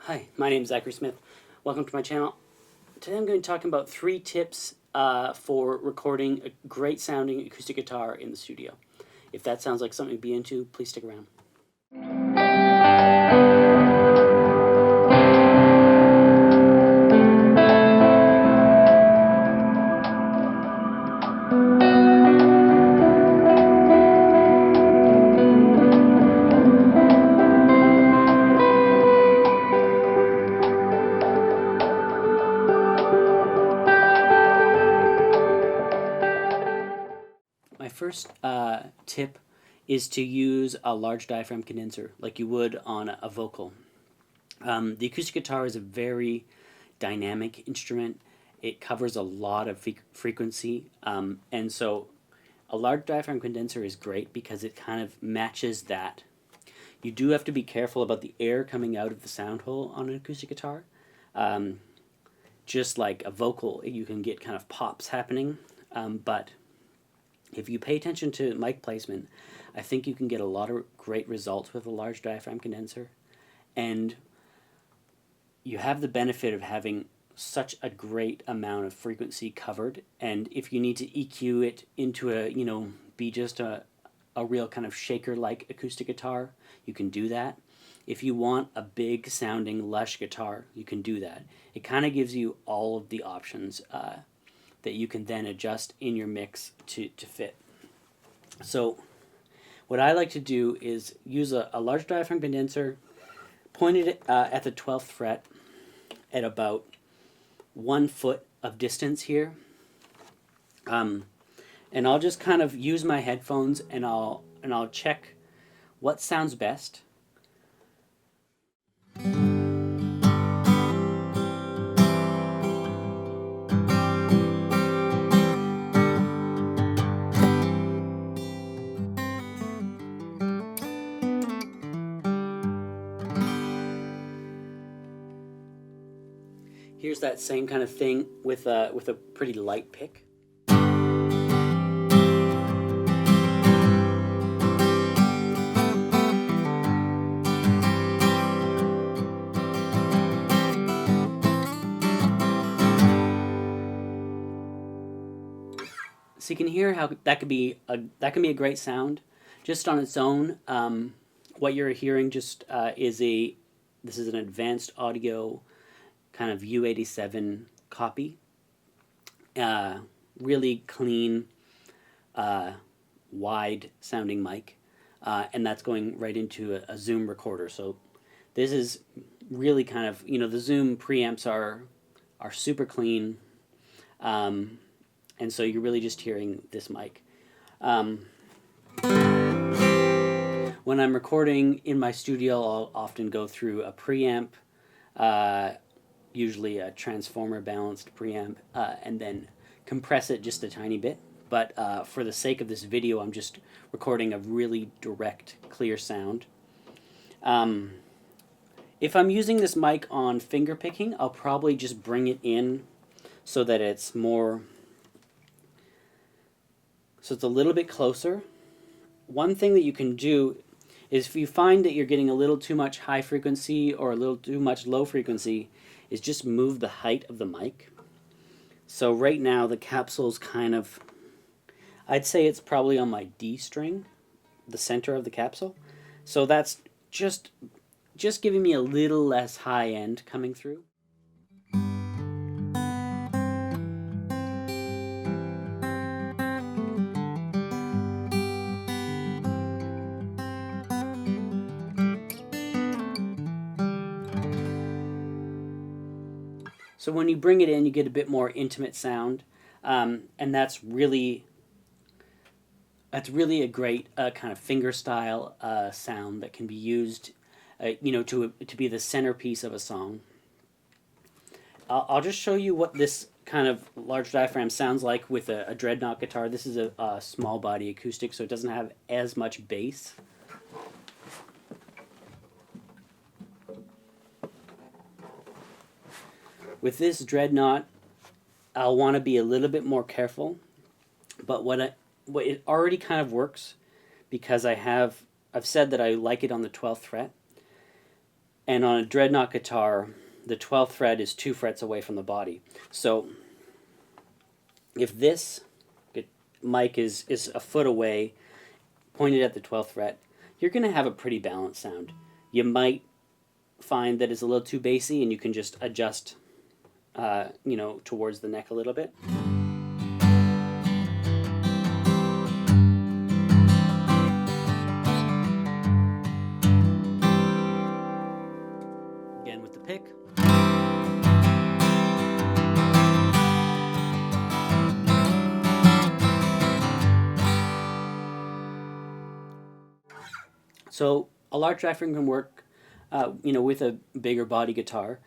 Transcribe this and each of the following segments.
Hi, my name is Zachary Smith. Welcome to my channel. Today I'm going to be talking about 3 tips for recording a great sounding acoustic guitar in the studio. If that sounds like something to be into, please stick around. My first tip is to use a large diaphragm condenser like you would on a vocal. The acoustic guitar is a very dynamic instrument. It covers a lot of frequency, and so a large diaphragm condenser is great because it kind of matches that. You do have to be careful about the air coming out of the sound hole on an acoustic guitar. Just like a vocal, you can get kind of pops happening, but if you pay attention to mic placement, I think you can get a lot of great results with a large diaphragm condenser. And you have the benefit of having such a great amount of frequency covered. And if you need to EQ it into a, be just a real kind of shaker-like acoustic guitar, you can do that. If you want a big sounding lush guitar, you can do that. It kind of gives you all of the options that you can then adjust in your mix to fit. So what I like to do is use a large diaphragm condenser, pointed at the 12th fret at about 1 foot of distance here. And I'll just kind of use my headphones and I'll check what sounds best. Here's that same kind of thing with a pretty light pick. So you can hear how that can be a great sound just on its own. What you're hearing just this is an advanced audio kind of U87 copy. Really clean, wide sounding mic, and that's going right into a Zoom recorder. So this is really kind of, the Zoom preamps are super clean, and so you're really just hearing this mic. When I'm recording in my studio, I'll often go through a preamp, usually a transformer balanced preamp, and then compress it just a tiny bit. But for the sake of this video, I'm just recording a really direct, clear sound. If I'm using this mic on finger picking, I'll probably just bring it in so that it's more, so it's a little bit closer. One thing that you can do is if you find that you're getting a little too much high frequency or a little too much low frequency, is just move the height of the mic. So right now the capsule's kind of, I'd say it's probably on my D string, the center of the capsule. So that's just giving me a little less high end coming through. So when you bring it in, you get a bit more intimate sound, and that's really a great kind of finger style sound that can be used, to be the centerpiece of a song. I'll just show you what this kind of large diaphragm sounds like with a dreadnought guitar. This is a small body acoustic, so it doesn't have as much bass. With this dreadnought, I'll want to be a little bit more careful, but it already kind of works because I've said that I like it on the 12th fret. And on a dreadnought guitar, the 12th fret is 2 frets away from the body. So if this mic is a foot away, pointed at the 12th fret, you're going to have a pretty balanced sound. You might find that it's a little too bassy, and you can just adjust, towards the neck a little bit. Again with the pick. So a large diaphragm can work, with a bigger body guitar.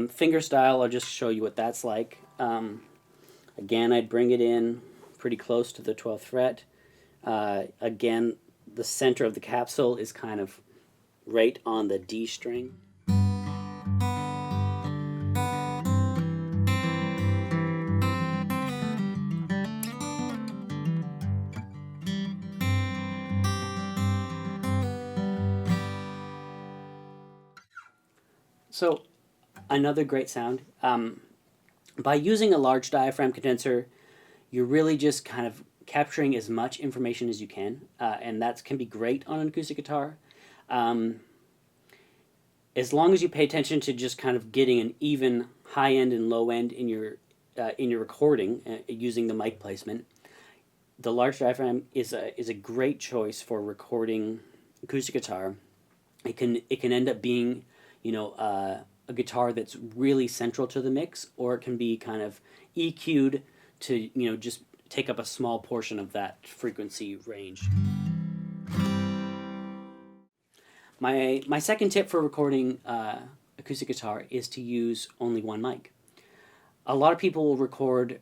Finger style, I'll just show you what that's like. Again, I'd bring it in pretty close to the 12th fret. Again, the center of the capsule is kind of right on the D string. So another great sound. By using a large diaphragm condenser, you're really just kind of capturing as much information as you can, and that can be great on an acoustic guitar. As long as you pay attention to just kind of getting an even high end and low end in your recording using the mic placement, the large diaphragm is a great choice for recording acoustic guitar. It can end up being, a guitar that's really central to the mix, or it can be kind of EQ'd to, just take up a small portion of that frequency range. My second tip for recording acoustic guitar is to use only one mic. A lot of people will record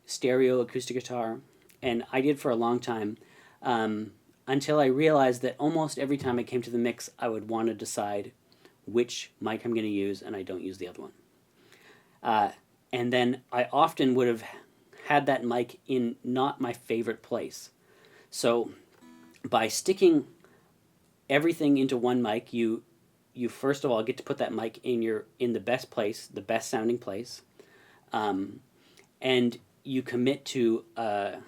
stereo acoustic guitar, and I did for a long time, until I realized that almost every time I came to the mix, I would want to decide which mic I'm going to use, and I don't use the other one. And then I often would have had that mic in not my favorite place. So by sticking everything into one mic, you first of all get to put that mic in the best place, the best sounding place, and you commit to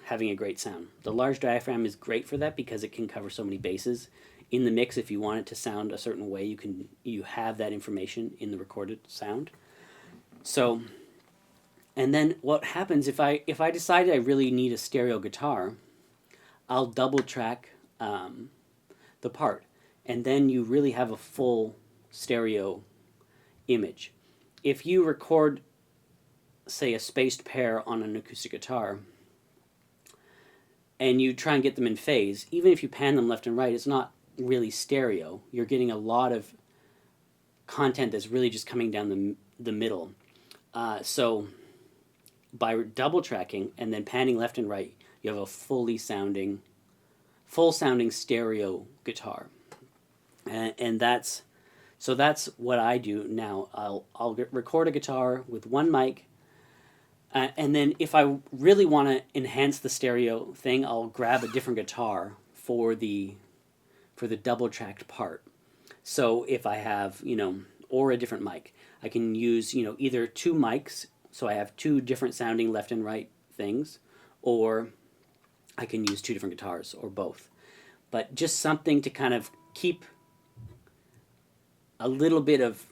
having a great sound. The large diaphragm is great for that because it can cover so many bases. In the mix, if you want it to sound a certain way, you have that information in the recorded sound. So, and then what happens if I decide I really need a stereo guitar, I'll double track the part, and then you really have a full stereo image. If you record, say, a spaced pair on an acoustic guitar, and you try and get them in phase, even if you pan them left and right, it's not really stereo. You're getting a lot of content that's really just coming down the middle. So by double tracking and then panning left and right, you have a full sounding stereo guitar. And that's what I do now. I'll record a guitar with one mic, and then if I really want to enhance the stereo thing, I'll grab a different guitar for the double tracked part. So if I have, or a different mic, I can use, either two mics, so I have two different sounding left and right things, or I can use two different guitars, or both. But just something to kind of keep a little bit of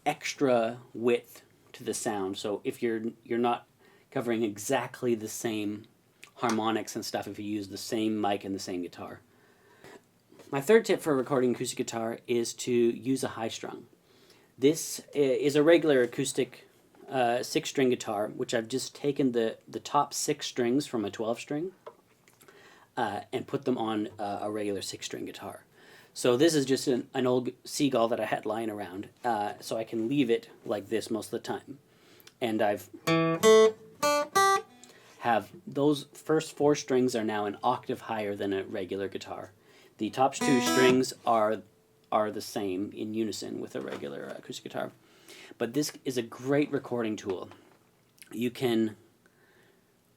extra width to the sound. So if you're not covering exactly the same harmonics and stuff if you use the same mic and the same guitar. My third tip for recording acoustic guitar is to use a high strung. This is a regular acoustic 6-string guitar, which I've just taken the top 6 strings from a 12-string and put them on a regular 6-string guitar. So this is just an old Seagull that I had lying around, so I can leave it like this most of the time. And have those first 4 strings are now an octave higher than a regular guitar. The top 2 strings are the same in unison with a regular acoustic guitar. But this is a great recording tool. You can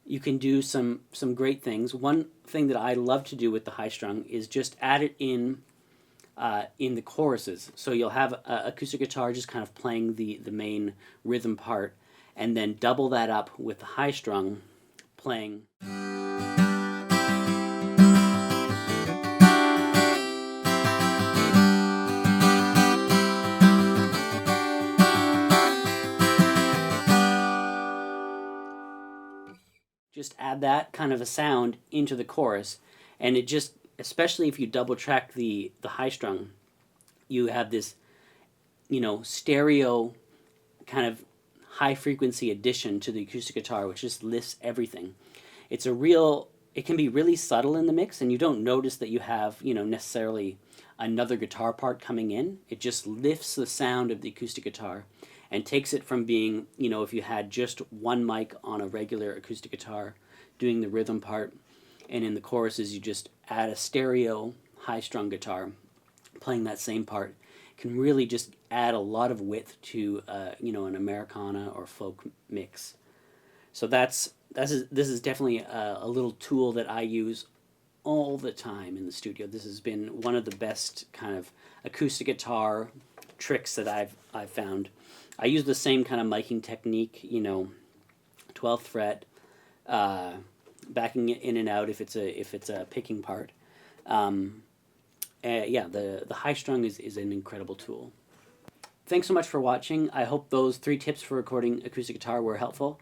do some great things. One thing that I love to do with the high strung is just add it in in the choruses. So you'll have acoustic guitar just kind of playing the main rhythm part, and then double that up with the high strung playing. Just add that kind of a sound into the chorus, and it just, especially if you double track the high strung, you have this, you know, stereo kind of high frequency addition to the acoustic guitar, which just lifts everything. It's a real, it can be really subtle in the mix, and you don't notice that you have, you know, necessarily another guitar part coming in. It just lifts the sound of the acoustic guitar and takes it from being, you know, if you had just one mic on a regular acoustic guitar doing the rhythm part, and in the choruses you just add a stereo high strung guitar playing that same part, can really just add a lot of width to you know, an Americana or folk mix. So this is definitely a little tool that I use all the time in the studio. This has been one of the best kind of acoustic guitar tricks that I've found. I use the same kind of miking technique, you know, 12th fret, backing it in and out if it's a picking part. Yeah, the high strung is an incredible tool. Thanks so much for watching. I hope those 3 tips for recording acoustic guitar were helpful.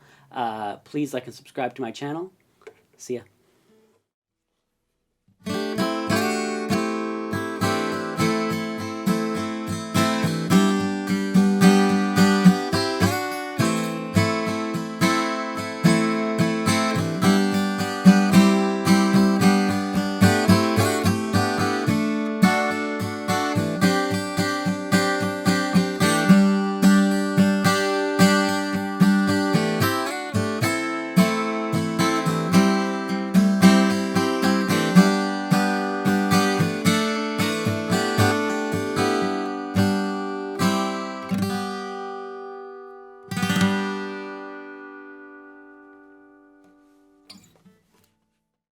Please like and subscribe to my channel. See ya.